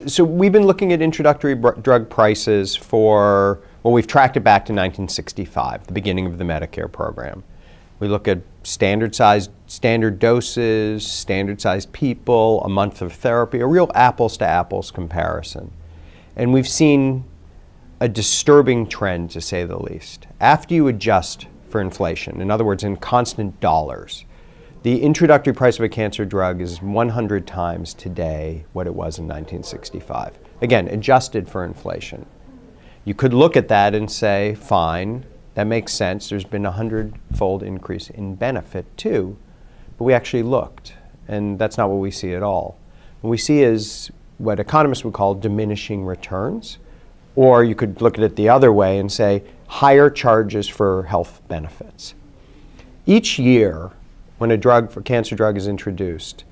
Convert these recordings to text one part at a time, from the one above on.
So we've been looking at introductory drug prices for, well, we've tracked it back to 1965, the beginning of the Medicare program. We look at standard doses, standard sized people, a month of therapy, a real apples to apples comparison. And we've seen a disturbing trend, to say the least. After you adjust for inflation, in other words, in constant dollars, the introductory price of a cancer drug is 100 times today what it was in 1965. Again, adjusted for inflation. You could look at that and say, fine, that makes sense. There's been a 100-fold increase in benefit too. But we actually looked, and that's not what we see at all. What we see is what economists would call diminishing returns. Or you could look at it the other way and say higher charges for health benefits. Each year, when a cancer drug is introduced,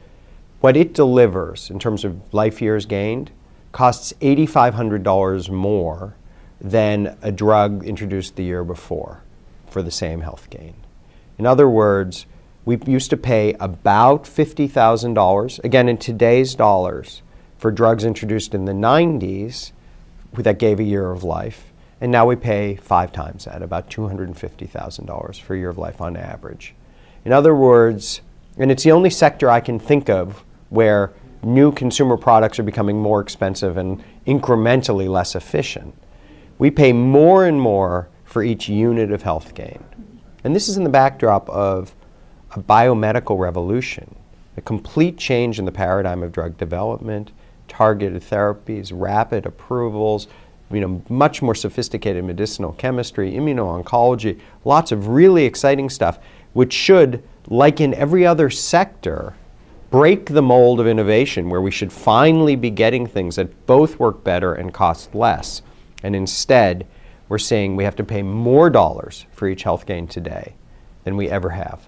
what it delivers in terms of life years gained costs $8,500 more than a drug introduced the year before for the same health gain. In other words, we used to pay about $50,000, again in today's dollars, for drugs introduced in the 90s that gave a year of life, and now we pay 5 times that, about $250,000 for a year of life on average. In other words, and it's the only sector I can think of where new consumer products are becoming more expensive and incrementally less efficient. We pay more and more for each unit of health gain. And this is in the backdrop of a biomedical revolution, a complete change in the paradigm of drug development, targeted therapies, rapid approvals, much more sophisticated medicinal chemistry, immuno-oncology, lots of really exciting stuff, which should, like in every other sector, break the mold of innovation where we should finally be getting things that both work better and cost less. And instead, we're saying we have to pay more dollars for each health gain today than we ever have.